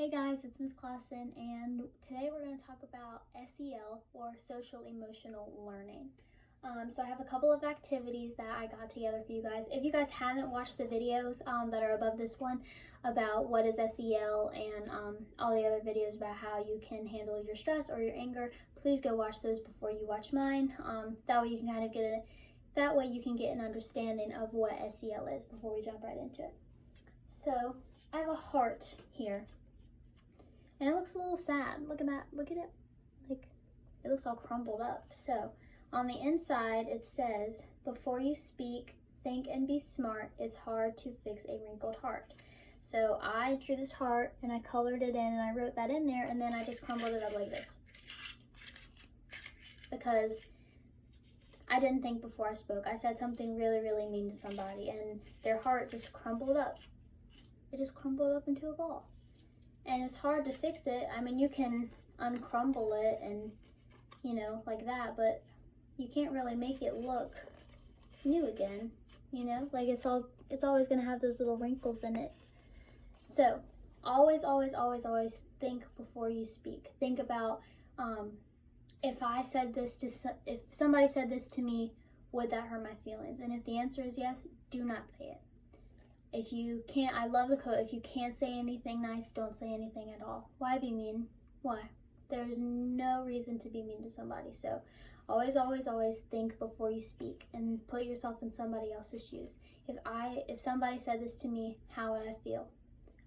Hey guys, it's Miss Clausen, and today we're going to talk about SEL, or Social Emotional Learning. So I have a couple of activities that I got together for you guys. If you guys haven't watched the videos that are above this one about what is SEL and all the other videos about how you can handle your stress or your anger, please go watch those before you watch mine. That way you can kind of get an understanding of what SEL is before we jump right into it. So I have a heart here. And it looks a little sad. Look at that. Look at it. Like, it looks all crumpled up. So, on the inside, it says, before you speak, think and be smart. It's hard to fix a wrinkled heart. So, I drew this heart, and I colored it in, and I wrote that in there, and then I just crumpled it up like this. Because I didn't think before I spoke. I said something really, really mean to somebody, and their heart just crumpled up. It just crumpled up into a ball. And it's hard to fix it. I mean, you can uncrumble it and, like that, but you can't really make it look new again, Like it's always going to have those little wrinkles in it. So, always, always, always, always think before you speak. Think about if somebody said this to me, would that hurt my feelings? And if the answer is yes, do not say it. If you can't, I love the quote, if you can't say anything nice, don't say anything at all. Why be mean? Why? There's no reason to be mean to somebody. So always, always, always think before you speak and put yourself in somebody else's shoes. If somebody said this to me, how would I feel?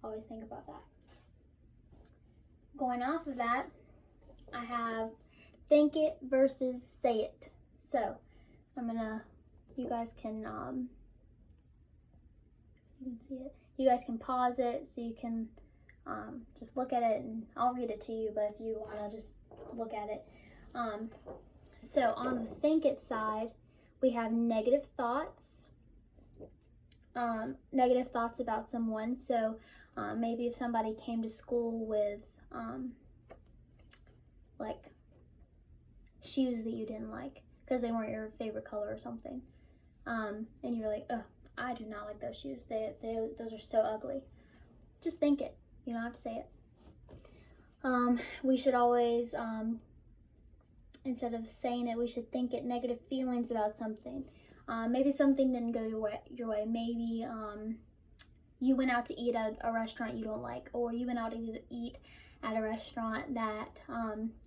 Always think about that. Going off of that, I have think it versus say it. So you guys can see it. You guys can pause it so you can just look at it, and I'll read it to you, but if you want to just look at it. So on the think it side, we have negative thoughts about someone. So maybe if somebody came to school with like shoes that you didn't like because they weren't your favorite color or something, and you were like, oh, I do not like those shoes. Those are so ugly. Just think it. You don't have to say it. We should always, instead of saying it, we should think it. Negative feelings about something. Maybe something didn't go your way. Maybe you went out to eat at a restaurant you don't like, or you went out to eat at a restaurant that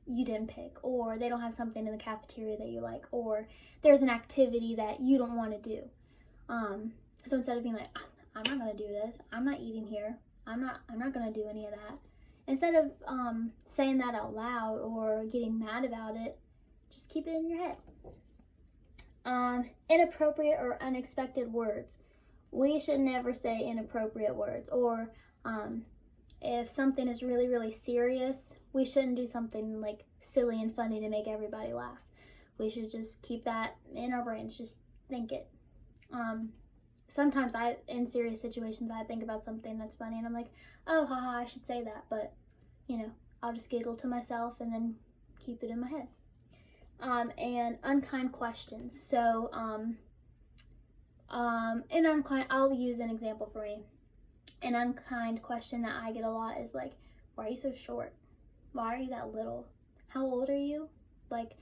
you didn't pick, or they don't have something in the cafeteria that you like, or there's an activity that you don't want to do. So instead of being like, I'm not going to do this, I'm not eating here, I'm not going to do any of that, instead of saying that out loud or getting mad about it, just keep it in your head. Inappropriate or unexpected words. We should never say inappropriate words, or if something is really, really serious, we shouldn't do something like silly and funny to make everybody laugh. We should just keep that in our brains, just think it. Sometimes in serious situations, I think about something that's funny and I'm like, oh, haha, I should say that, but, I'll just giggle to myself and then keep it in my head. And unkind questions. So, I'll use an example for me. An unkind question that I get a lot is like, why are you so short? Why are you that little? How old are you? Like,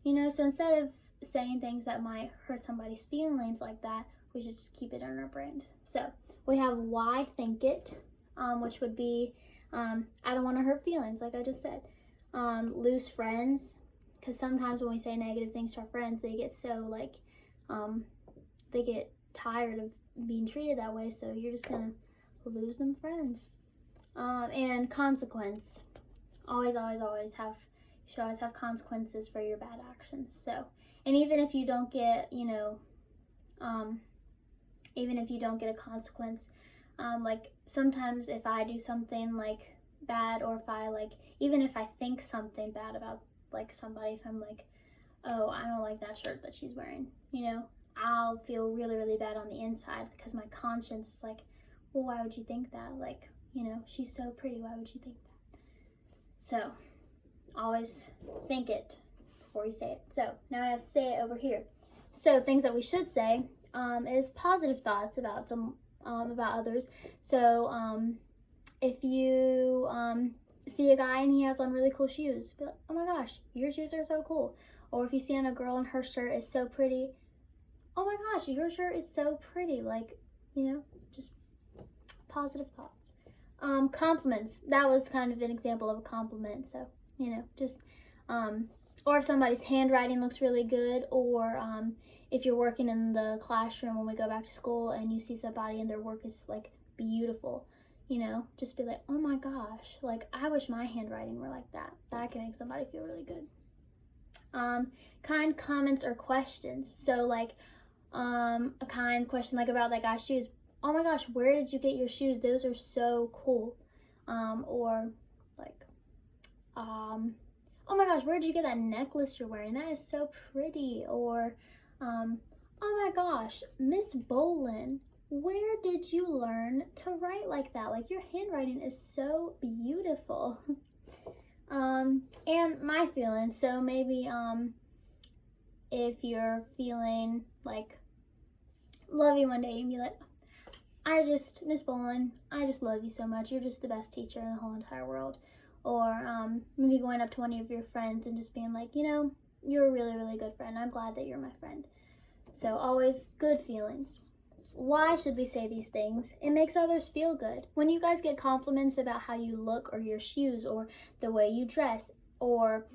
so instead of saying things that might hurt somebody's feelings like that, we should just keep it in our brains. So we have why think it, which would be I don't want to hurt feelings, like I just said. Lose friends, because sometimes when we say negative things to our friends, they get so like they get tired of being treated that way, so you're just gonna lose them friends. And consequence, always you should always have consequences for your bad actions. So, and even if you don't get a consequence, like sometimes if I do something like bad, or even if I think something bad about like somebody, if I'm like, oh, I don't like that shirt that she's wearing, I'll feel really, really bad on the inside because my conscience is like, well, why would you think that? Like, she's so pretty, why would you think that? So, always think it before you say it. So, now I have say it over here. So, things that we should say is positive thoughts about others. So, if you see a guy and he has on really cool shoes, be like, oh my gosh, your shoes are so cool. Or if you see on a girl and her shirt is so pretty, oh my gosh, your shirt is so pretty. Like, you know, just positive thoughts. Compliments. That was kind of an example of a compliment. So, you know, just, or if somebody's handwriting looks really good, or if you're working in the classroom when we go back to school and you see somebody and their work is like beautiful, you know, just be like, oh my gosh, like I wish my handwriting were like that. That can make somebody feel really good. Kind comments or questions. So like a kind question like about that guy's shoes. Oh my gosh, where did you get your shoes? Those are so cool. Or like, oh my gosh, where did you get that necklace you're wearing? That is so pretty. Or, oh my gosh, Miss Bolin, where did you learn to write like that? Like your handwriting is so beautiful. And my feelings. So maybe, if you're feeling like lovey one day, you can be like, Miss Bolin, I just love you so much. You're just the best teacher in the whole entire world. Or maybe going up to one of your friends and just being like, you know, you're a really, really good friend. I'm glad that you're my friend. So always good feelings. Why should we say these things? It makes others feel good. When you guys get compliments about how you look or your shoes or the way you dress or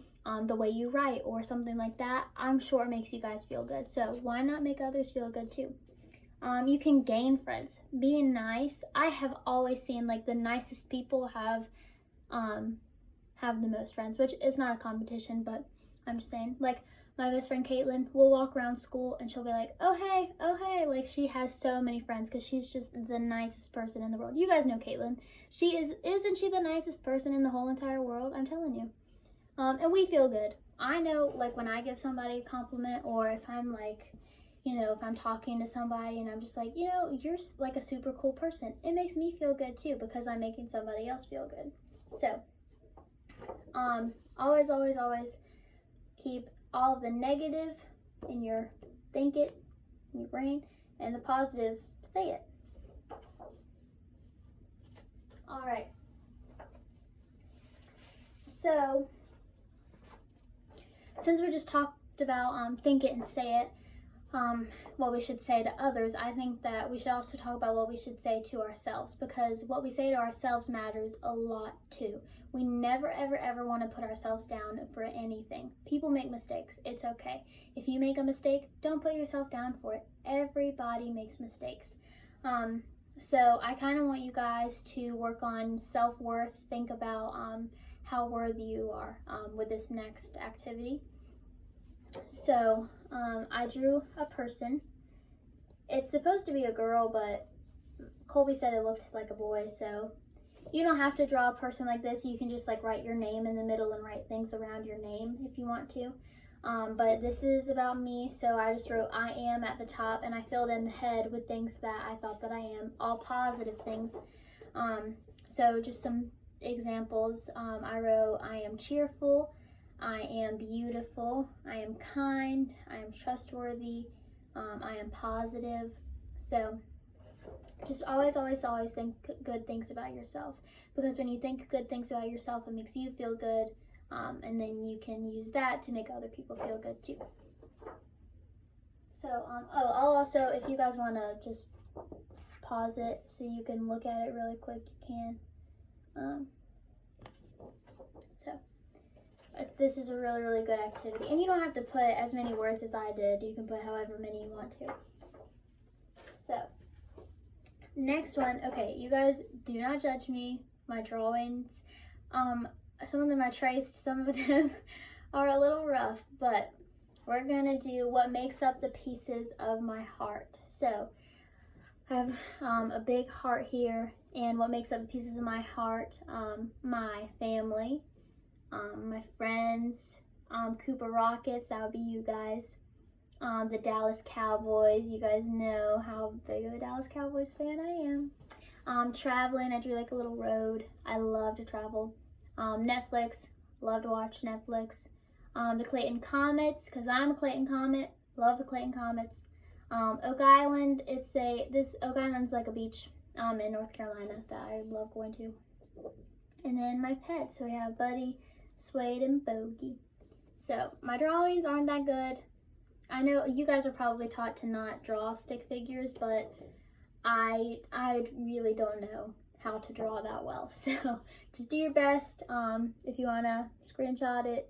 the way you write or something like that, I'm sure it makes you guys feel good. So why not make others feel good too? You can gain friends. Being nice. I have always seen like the nicest people have the most friends, which is not a competition, but I'm just saying, like my best friend Caitlin will walk around school and she'll be like, oh hey, like she has so many friends because she's just the nicest person in the world. You guys know Caitlin. Isn't she the nicest person in the whole entire world? I'm telling you. And we feel good. I know, like when I give somebody a compliment, or if I'm like, you know, if I'm talking to somebody and I'm just like, you know, you're like a super cool person, it makes me feel good too because I'm making somebody else feel good. So, always keep all of the negative in your in your brain, and the positive, say it. All right. So, since we just talked about think it and say it, what we should say to others, I think that we should also talk about what we should say to ourselves, because what we say to ourselves matters a lot too. We never, ever want to put ourselves down for anything. People make mistakes. It's okay. If you make a mistake, don't put yourself down for it. Everybody makes mistakes. So I kind of want you guys to work on self-worth. Think about how worthy you are with this next activity. So I drew a person. It's supposed to be a girl, but Colby said it looked like a boy, so you don't have to draw a person like this. You can just like write your name in the middle and write things around your name if you want to. But this is about me, so I just wrote I am at the top, and I filled in the head with things that I thought that I am, all positive things. So just some examples. I wrote I am cheerful, I am beautiful, I am kind, I am trustworthy, I am positive. So just always think good things about yourself, because when you think good things about yourself, it makes you feel good, and then you can use that to make other people feel good too. So, I'll also, if you guys want to just pause it so you can look at it really quick, you can. So, this is a really good activity, and you don't have to put as many words as I did. You can put however many you want to. So, next one. Okay, you guys do not judge me. My drawings, some of them are traced, some of them are a little rough, but we're gonna do what makes up the pieces of my heart. So I have a big heart here, and what makes up the pieces of my heart, my family, my friends, Cooper Rockets, that would be you guys, the Dallas Cowboys. You guys know how big of a Dallas Cowboys fan I am. Traveling, I drew like a little road. I love to travel. Netflix, love to watch Netflix. The Clayton Comets, because I'm a Clayton Comet, love the Clayton Comets. Oak Island, Oak Island's like a beach in North Carolina that I love going to. And then my pets. So we have Buddy, Suede, and Bogey. So my drawings aren't that good. I know you guys are probably taught to not draw stick figures, but I really don't know how to draw that well. So just do your best. If you want to screenshot it,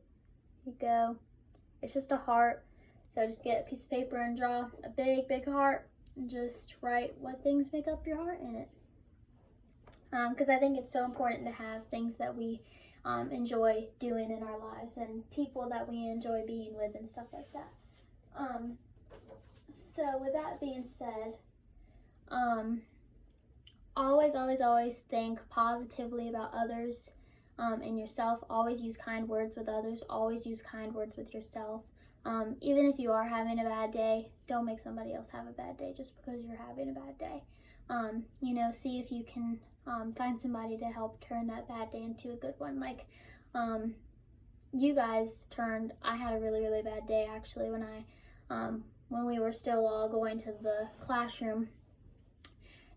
you go. It's just a heart. So just get a piece of paper and draw a big, big heart. And just write what things make up your heart in it. Because I think it's so important to have things that we enjoy doing in our lives and people that we enjoy being with and stuff like that. So with that being said, always think positively about others and yourself. Always use kind words with others. Always use kind words with yourself. Even if you are having a bad day, don't make somebody else have a bad day just because you're having a bad day. You know, see if you can find somebody to help turn that bad day into a good one. Like, you guys turned, I had a really, really bad day actually when we were still all going to the classroom,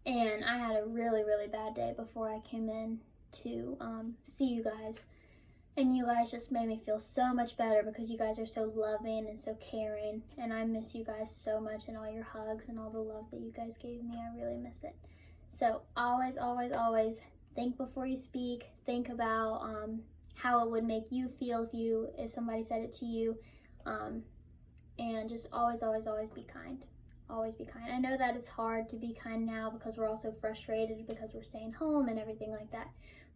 and I had a really, really bad day before I came in to see you guys. And you guys just made me feel so much better because you guys are so loving and so caring. And I miss you guys so much, and all your hugs and all the love that you guys gave me. I really miss it. So always, always, always think before you speak. Think about how it would make you feel if somebody said it to you. And just always, always, always be kind. Always be kind. I know that it's hard to be kind now because we're all so frustrated because we're staying home and everything like that.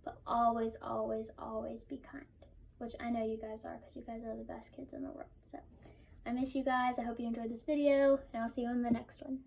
But always, always, always be kind, which I know you guys are because you guys are the best kids in the world. So I miss you guys. I hope you enjoyed this video, and I'll see you in the next one.